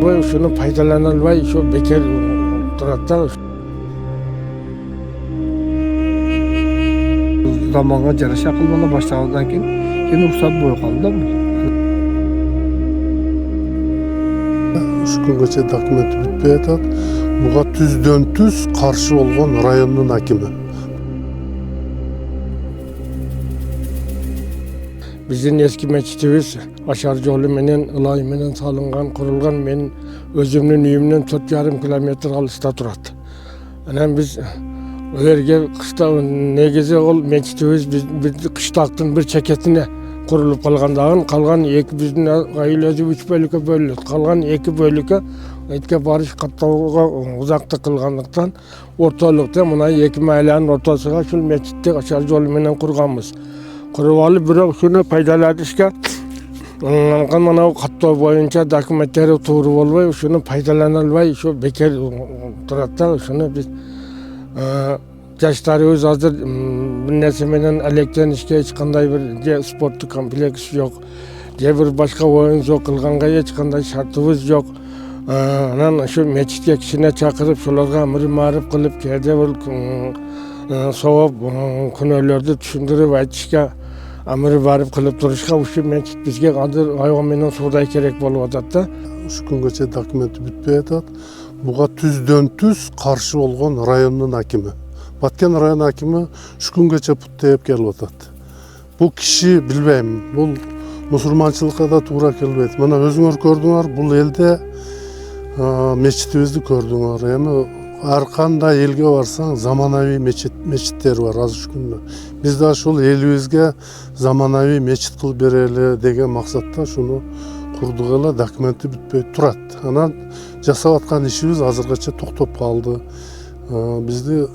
болбой, ушуну пайдалана албай, ушу бекер турат да. Zamanга жараша кылмана баштагандан кийин уруксат бой калды да бул. 3 күнгөчө документи бүтпөй атат. Буга түздөн түз каршы болгон райондун акими. Биздин эски мечитибиз Ашар жолу менен, Ылай менен салынган, курулган. Мен өзүмдүн үйүмдөн 4,5 километр алыста турат. Анан биз Өрге кышта негизи ол мечитибиз биздин кыштактын бир чекетине курулуп калгандагын, калган эки биздин айласы 3 бөлүккө бөлүнөт. Калган 2 бөлүккө айтка барыш каттоого узактык кылгандыктан ортолукта мына 2 майланын ортосуга ушул мечитти Ашар жолу менен курганбыз. Куруп алып бирок ушуну пайдаланышка мына каттоо боюнча документтери туура болбой, ушуну пайдалана албай, ушу бекер турат да. Ушуну биз жаштарыбыз азыр бир нерсе менен алектенишке эч кандай бир же спорттук комплекс жок, же бир башка оюн жок, кылганга эч кандай шартыбыз жок. Анан ушу мечитке кичине чакырып, шуларга амыр-марып кылып, кээде бир сооп күнөөлөрдү түшүндүрүп айтышка, амыр барып кылып турушка ушу мечит бизге азыр айгон менен суудай керек болуп атат да. 3 күнгөчө документи бүтпөй атат. Буга түздөн түз каршы болгон райондун акими. Баткен район акими 3 күнгөчө пут тееп келип атат. Бул киши билбейм, бул мусулманчылыкка да туура келбейт. Мына өзүңөр көрдүңөр, бул элде мечитибизди көрдүңөр. Эми ар кандай элге барсаң заманауи мечиттер бар азыр күндө. Биз да ушул элибизге заманауи мечит кылып берели деген максатта шуну курдук эле, документи бүтпөй турат. Анан жасап аткан ишибиз азыргача токтоп калды. Бизди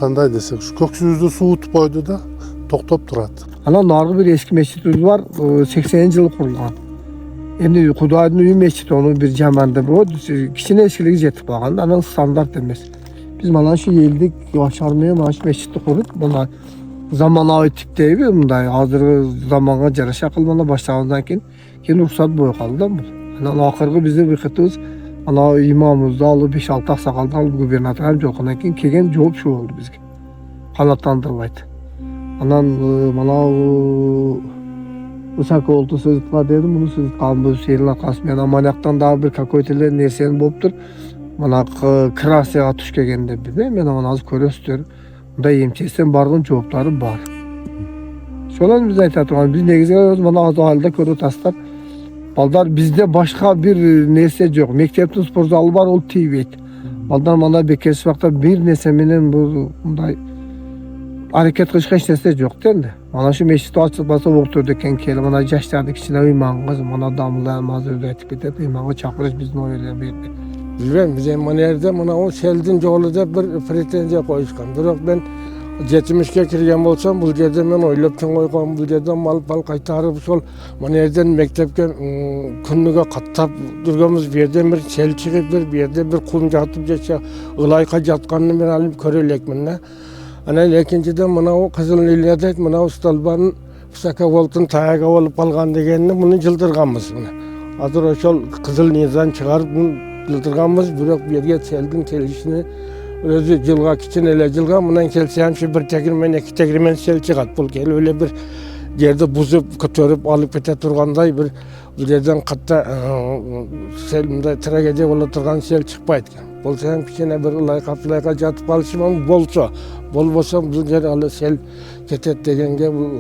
кандай десек, ушу көксүбүздү суутуп койду да, токтоп турат. Анан наргы бир эски мечитибиз бар, 80-жылы курулган. Эми Кудайдын үйү мечит, onu бир жаманда бул кичине эскилиги жетип калган, анан стандарт эмес. Биз мына ушу элдик Ашар менен мына ушу мечитти куруп, мына заманауи типтеги мындай азыркы заманга жараша кылмана баштагандан кийин уруксат бой калды да бул. Анан акыркы биздин выкытыбыз ана имамыбызды алып 5-6 аксакалды алып губернаторга жолкондан кийин келген жооп ушул болду бизге. Канаттандырбайт. Анан мына Усако oldu sözlükler dedim, bunu sözlük kalmış şeyin arkası. Yani amanyaktan daha bir какой-то nersenin boptur. Bana krasiya atış gelgende bir de. Ben ama az körüstür. Bunda emçesten bargın cevapları var. Şolan biz aytatılan, biz negizde bana az halde körü taslar. Baldar bizde başka bir nerse yok. Mektepte spor zalı var, ol TV. Baldar bana bekesi vakta bir neseminin bunday hareket kılışkan işlese yok değil mi? Bana şu meşhur açılması okturdu eken keli. Bana yaşlardık içine uymağınız, bana damlayamaz öğretip gider. Uymağı çakırış bizim oyuna verdi. Bilmem, bizim manerde bana o seldin yolunda bir pretenziya koyuşkan. Bırak ben 70'ke kirgen bolsam, bu yerden ben oylaptan koygan, bu yerden mal kaytarıp sol manerden mektepken künnüge kattap durgamız bir yerden bir sel çıkıp bir yerden bir kum jatıp geçe ılayka jatkanını ben alıp körelek minne. Ana ikinciden bana o Kızıl Lilya'da bana o Stalban'ın Fısaka Volt'un tayağı olup kalgan degenini bunu cıldırganmız. Hazır o şol Kızıl Nizan çıkarıp bunu cıldırganmız. Bırak bir yerge seldin kelişini özü cılga kiçin ele cılga. Bundan kelseyem şu bir tekirmen, iki tekirmen sel çıkat. Bul gel öyle bir yerde buzup kötörüp alıp ete turganday bir yerden katta selimde tragediya olup turgan sel çıkpaydı. Bolsam kiçine bir ılayka jatıp kalışım bolsa. Bolbosam bu yer alı sel ketet degenge bu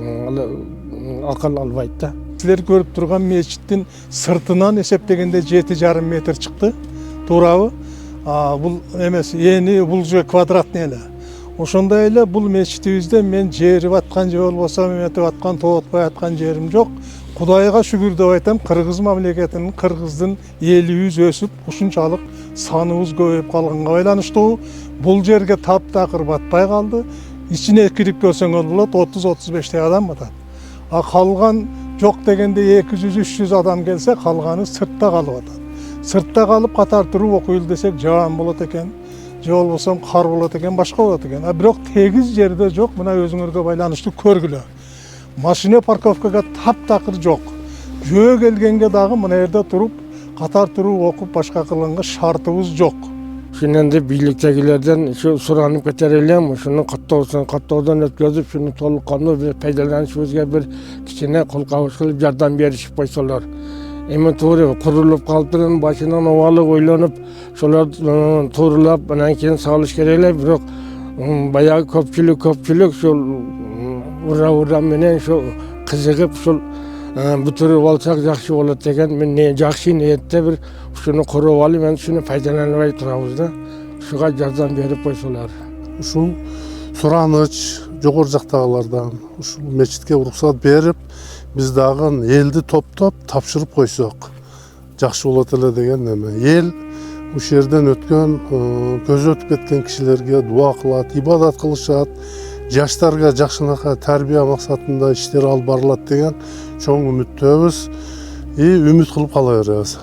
akıl albaydı da. Sizler görüp turgan meçitin sırtından eseptegende 7,5 metr çıktı. Turabı. Bul emes yeni bulcu kvadrat neyle. Oşonda ele bul meçitibizde men jeri atkan je bolbosam emetip atkan tootpay atkan jerim jok. Kudayga şükür dep aytam, Kırgız mamleketinin, Kırgızdın elibиz ösüp, uşunçalık sanыбыз көбөйүп калганга байланыштуу. Бул жерге таптакыр батпай калды. İçine kirip көрсөңөр болот, 30-35 адам батат. Калган жок дегенде 200-300 адам келсе, калганы сыртта калып атат. Сыртта калып катар туруп окуйул десек, жаан болот экен. Же болбосо кар болот экен, башка болот экен. Бирок тегиз жерде жок, мына өзүңөргө байланыштуу көргүлө. Машина парковкага таптакыр жок. Жөө келгенге дагы мына жерде туруп катар туруп окуп башка кылганга шартыбыз жок. Şunu endi biyliktegilerden şu suranıp keterelim, şunu kattavdan ötközüp, şunu toluqqanlı bir paydalanışımızga bir kichine kol kavuş kılıp yardım berişip koysalar. Emin to'g'ri qurilib qolibdi, başından ovalı o'ylanib, şolar to'g'rilab, bundan keyin solish keraklar, biroq bayağı ko'pchilik şu ura menen şu qiziqib şu bitirib olsak yaxshi bo'ladi degan men yaxshi niyatda bir shuni qurib olib, men shuni foydalanmay turabizda. Shuga yordam berib qo'ysalar. Ушул сураныч жогору жактагылардан ушул мечитке уруксат берип, биз дагы элди топтоп тапшырып койсок жакшы болот эле деген эме. Эл ушул жерден өткөн, көзү өтүп кеткен кишилерге дуа кылат, ибадат кылышат, жаштарга жакшынакай тарбия максатында иштер алып барылат деген чоң үмүттөбүз. Үмүт кылып кала беребиз.